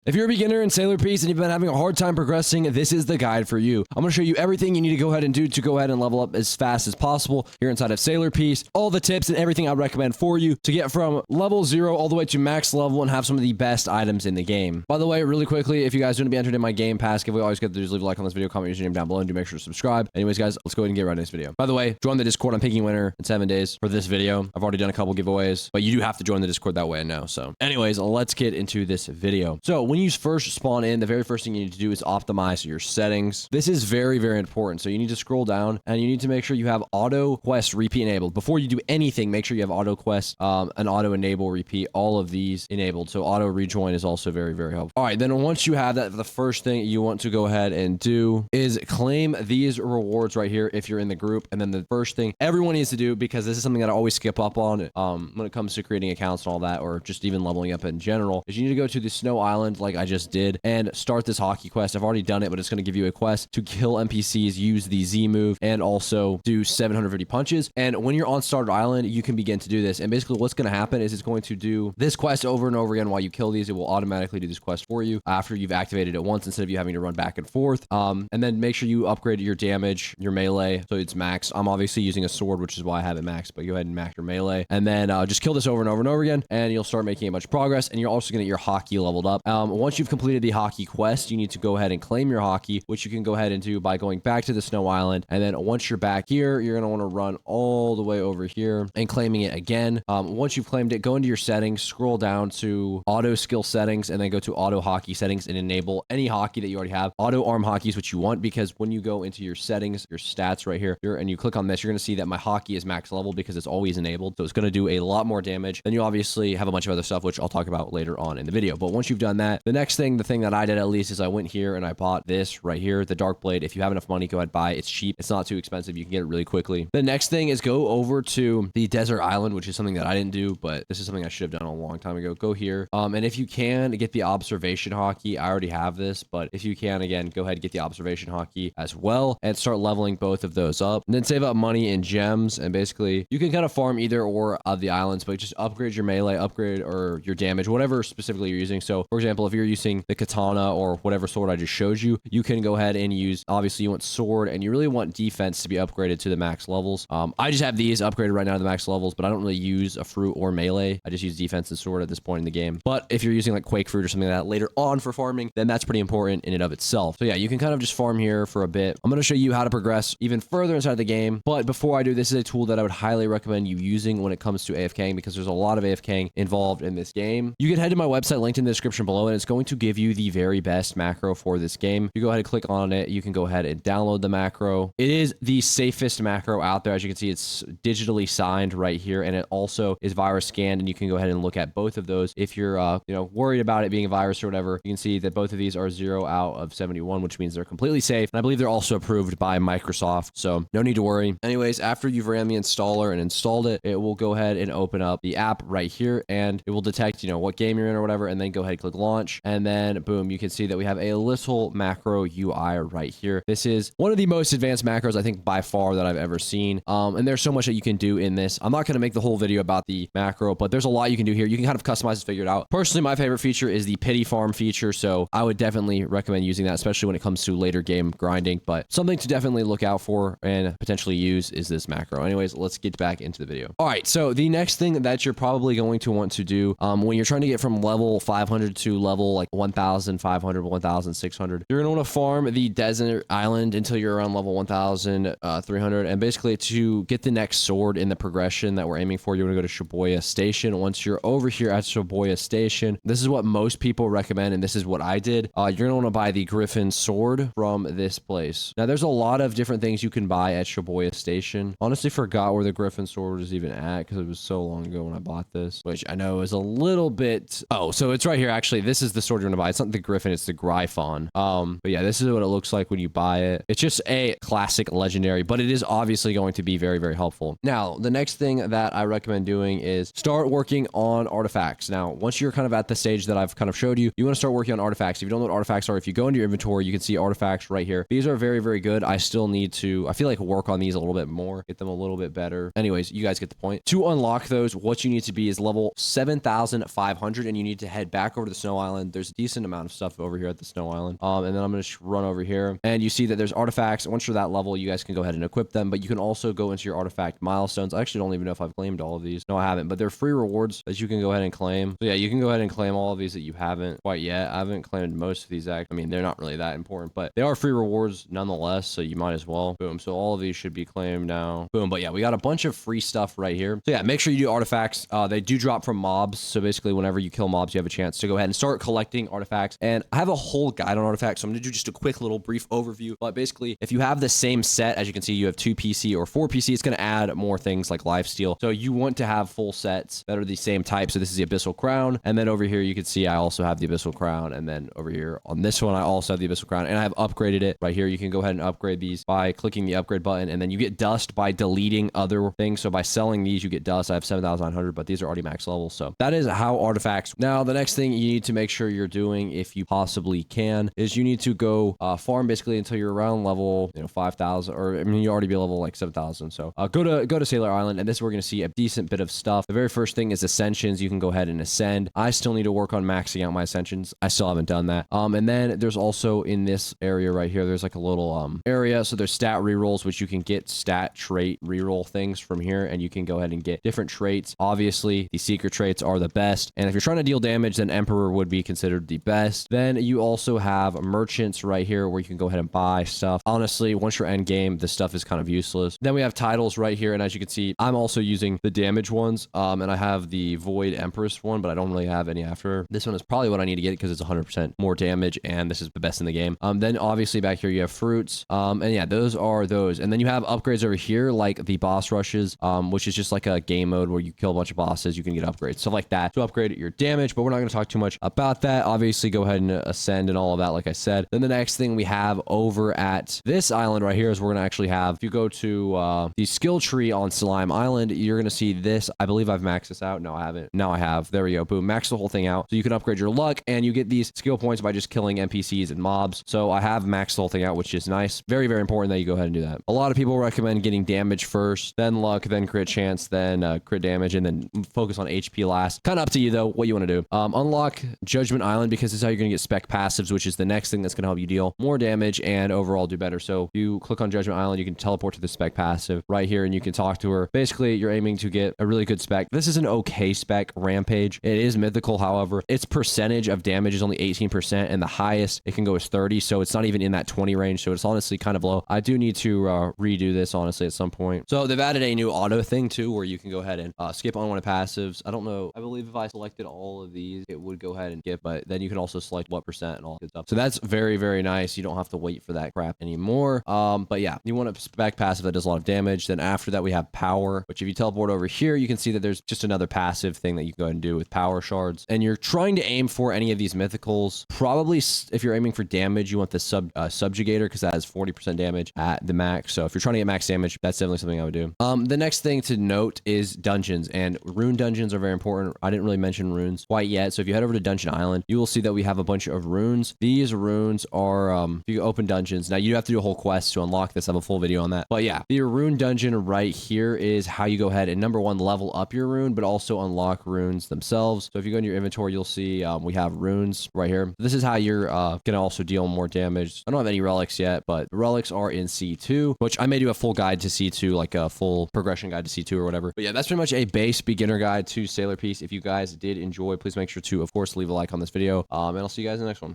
If you're a beginner in Sailor Piece and you've been having a hard time progressing, this is the guide for you. I'm going to show you everything you need to go ahead and do to go ahead and level up as fast as possible here inside of Sailor Piece. All the tips and everything I recommend for you to get from level 0 all the way to max level and have some of the best items in the game. By the way, really quickly, if you guys want to be entered in my Game Pass giveaway, always get to do is leave a like on this video, comment your name down below, and do make sure to subscribe. Anyways, guys, let's go ahead and get right into this video. By the way, join the Discord. I'm picking a winner in 7 days for this video. I've already done a couple giveaways, but you do have to join the Discord that way I know. So anyways, let's get into this video. So when you first spawn in, the very first thing you need to do is optimize your settings. This is very, very important. So you need to scroll down and you need to make sure you have auto quest repeat enabled. Before you do anything, make sure you have auto quest, and auto enable repeat, all of these enabled. So auto rejoin is also very, very helpful. All right, then once you have that, the first thing you want to go ahead and do is claim these rewards right here if you're in the group. And then the first thing everyone needs to do, because this is something that I always skip up on when it comes to creating accounts and all that, or just even leveling up in general, is you need to go to the Snow Island like I just did and start this Haki quest. I've already done it, but it's going to give you a quest to kill NPCs, use the Z move, and also do 750 punches. And when you're on Starter Island, you can begin to do this. And basically what's going to happen is it's going to do this quest over and over again while you kill these. It will automatically do this quest for you after you've activated it once, instead of you having to run back and forth. And then make sure you upgrade your damage, your melee, so it's max. I'm obviously using a sword, which is why I have it maxed, but go ahead and max your melee. And then just kill this over and over and over again, and you'll start making a bunch of progress. And you're also going to get your Haki leveled up. Once you've completed the Haki quest, you need to go ahead and claim your Haki, which you can go ahead and do by going back to the Snow Island. And then once you're back here, you're going to want to run all the way over here and claiming it again. Once you've claimed it, go into your settings, scroll down to auto skill settings, and then go to auto Haki settings and enable any Haki that you already have. Auto arm Haki is what you want, because when you go into your settings, your stats right here, and you click on this, you're going to see that my Haki is max level because it's always enabled. So it's going to do a lot more damage. Then you obviously have a bunch of other stuff, which I'll talk about later on in the video. But once you've done that, the next thing, the thing that I did at least, is I went here and I bought this right here, the Dark Blade. If you have enough money, go ahead, buy it. It's cheap. It's not too expensive. You can get it really quickly. The next thing is go over to the Desert Island, which is something that I didn't do, but this is something I should have done a long time ago. Go here. And if you can get the Observation Haki, I already have this, but if you can, again, go ahead and get the Observation Haki as well and start leveling both of those up. And then save up money in gems, and basically you can kind of farm either or of the islands, but just upgrade your melee, upgrade or your damage, whatever specifically you're using. So for example, if you're using the katana or whatever sword I just showed you, you can go ahead and use, obviously you want sword and you really want defense to be upgraded to the max levels. I just have these upgraded right now to the max levels, but I don't really use a fruit or melee. I just use defense and sword at this point in the game. But if you're using like Quake Fruit or something like that later on for farming, then that's pretty important in and of itself. So yeah, you can kind of just farm here for a bit. I'm going to show you how to progress even further inside the game. But before I do, this is a tool that I would highly recommend you using when it comes to AFKing, because there's a lot of AFKing involved in this game. You can head to my website linked in the description below, and it's going to give you the very best macro for this game. You go ahead and click on it. You can go ahead and download the macro. It is the safest macro out there. As you can see, it's digitally signed right here, and it also is virus scanned, and you can go ahead and look at both of those. If you're worried about it being a virus or whatever, you can see that both of these are 0 out of 71, which means they're completely safe. And I believe they're also approved by Microsoft, so no need to worry. Anyways, after you've ran the installer and installed it, it will go ahead and open up the app right here, and it will detect what game you're in or whatever, and then go ahead and click launch, and then boom, you can see that we have a little macro UI right here. This is one of the most advanced macros I think by far that I've ever seen, and there's so much that you can do in this. I'm not going to make the whole video about the macro, but there's a lot you can do here. You can kind of customize and figure it out. Personally, my favorite feature is the pity farm feature, so I would definitely recommend using that, especially when it comes to later game grinding. But something to definitely look out for and potentially use is this macro. Anyways, let's get back into the video. All right, so the next thing that you're probably going to want to do when you're trying to get from level 500 to level like 1,500, 1,600, you're going to want to farm the Desert Island until you're around level 1,300. And basically to get the next sword in the progression that we're aiming for, you're going to go to Shibuya Station. Once you're over here at Shibuya Station, this is what most people recommend, and this is what I did. You're going to want to buy the Griffin sword from this place. Now, there's a lot of different things you can buy at Shibuya Station. Honestly, forgot where the Griffin sword is even at because it was so long ago when I bought this, which I know is a little bit... Oh, so it's right here. Actually, this is the sword you're going to buy. It's not the Griffin, it's the Gryphon. But yeah, this is what it looks like when you buy it. It's just a classic legendary, but it is obviously going to be very, very helpful. Now, the next thing that I recommend doing is start working on artifacts. Now, once you're kind of at the stage that I've kind of showed you, you want to start working on artifacts. If you don't know what artifacts are, if you go into your inventory, you can see artifacts right here. These are very, very good. I still need to, I feel like, work on these a little bit more, get them a little bit better. Anyways, you guys get the point. To unlock those, what you need to be is level 7,500, and you need to head back over to the Snow Island Island. There's a decent amount of stuff over here at the Snow Island. And then I'm going to run over here, and you see that there's artifacts. Once you're that level, you guys can go ahead and equip them, but you can also go into your artifact milestones. I actually don't even know if I've claimed all of these. No, I haven't, but they're free rewards that you can go ahead and claim. So yeah, you can go ahead and claim all of these that you haven't quite yet. I haven't claimed most of these. I mean, they're not really that important, but they are free rewards nonetheless, so you might as well. Boom. So all of these should be claimed now. Boom. But yeah, we got a bunch of free stuff right here. So yeah, make sure you do artifacts. They do drop from mobs. So basically, whenever you kill mobs, you have a chance to go ahead and start collecting artifacts. And I have a whole guide on artifacts, so I'm going to do just a quick little brief overview. But basically, if you have the same set, as you can see, you have 2 PC or 4 PC, it's going to add more things like lifesteal. So you want to have full sets that are the same type. So this is the Abyssal Crown. And then over here, you can see I also have the Abyssal Crown. And then over here on this one, I also have the Abyssal Crown. And I have upgraded it right here. You can go ahead and upgrade these by clicking the upgrade button. And then you get dust by deleting other things. So by selling these, you get dust. I have 7,900, but these are already max level. So that is how artifacts. Now, the next thing you need to make sure you're doing, if you possibly can, is you need to go farm basically until you're around level, 5,000, or I mean, you already be level like 7,000. So go to Sailor Island, and this is where we're going to see a decent bit of stuff. The very first thing is ascensions. You can go ahead and ascend. I still need to work on maxing out my ascensions. I still haven't done that. And then there's also in this area right here, there's like a little area. So there's stat rerolls, which you can get stat trait reroll things from here, and you can go ahead and get different traits. Obviously, the secret traits are the best. And if you're trying to deal damage, then Emperor would be considered the best. Then you also have merchants right here where you can go ahead and buy stuff. Honestly, once you're end game, this stuff is kind of useless. Then we have titles right here. And as you can see, I'm also using the damage ones. And I have the Void Empress one, but I don't really have any after. This one is probably what I need to get because it's 100% more damage. And this is the best in the game. Then obviously back here, you have fruits. And yeah, those are those. And then you have upgrades over here, like the boss rushes, which is just like a game mode where you kill a bunch of bosses. You can get upgrades, stuff like that to upgrade your damage. But we're not going to talk too much about that. Obviously, go ahead and ascend and all of that, like I said. Then the next thing we have over at this island right here is we're going to actually have, if you go to the skill tree on Slime Island, you're going to see this. I believe I've maxed this out. No, I haven't. Now I have. There we go. Boom. Max the whole thing out. So you can upgrade your luck, and you get these skill points by just killing NPCs and mobs. So I have maxed the whole thing out, which is nice. Very, very important that you go ahead and do that. A lot of people recommend getting damage first, then luck, then crit chance, then crit damage, and then focus on HP last. Kind of up to you, though, what you want to do. Unlock Judgment Island, because this is how you're going to get spec passives, which is the next thing that's going to help you deal more damage and overall do better. So if you click on Judgment Island, you can teleport to the spec passive right here, and you can talk to her. Basically, you're aiming to get a really good spec. This is an okay spec, Rampage. It is mythical, however. Its percentage of damage is only 18%, and the highest it can go is 30, so it's not even in that 20 range, so it's honestly kind of low. I do need to redo this, honestly, at some point. So they've added a new auto thing, too, where you can go ahead and skip unwanted passives. I don't know. I believe if I selected all of these, it would go ahead and skip, but then you can also select what percent and all that good stuff. So that's very, very nice. You don't have to wait for that crap anymore. But yeah, you want a spec passive that does a lot of damage. Then after that, we have power, which if you teleport over here, you can see that there's just another passive thing that you can go ahead and do with power shards. And you're trying to aim for any of these mythicals. Probably if you're aiming for damage, you want the subjugator, because that has 40% damage at the max. So if you're trying to get max damage, that's definitely something I would do. The next thing to note is dungeons, and rune dungeons are very important. I didn't really mention runes quite yet. So if you head over to Dungeon Island, you will see that we have a bunch of runes. These runes are, if you open dungeons, now you have to do a whole quest to unlock this. I have a full video on that. But yeah, the rune dungeon right here is how you go ahead and number one, level up your rune, but also unlock runes themselves. So if you go in your inventory, you'll see we have runes right here. This is how you're going to also deal more damage. I don't have any relics yet, but the relics are in C2, which I may do a full guide to C2, like a full progression guide to C2 or whatever. But yeah, that's pretty much a base beginner guide to Sailor Piece. If you guys did enjoy, please make sure to, of course, leave a like on this video. And I'll see you guys in the next one.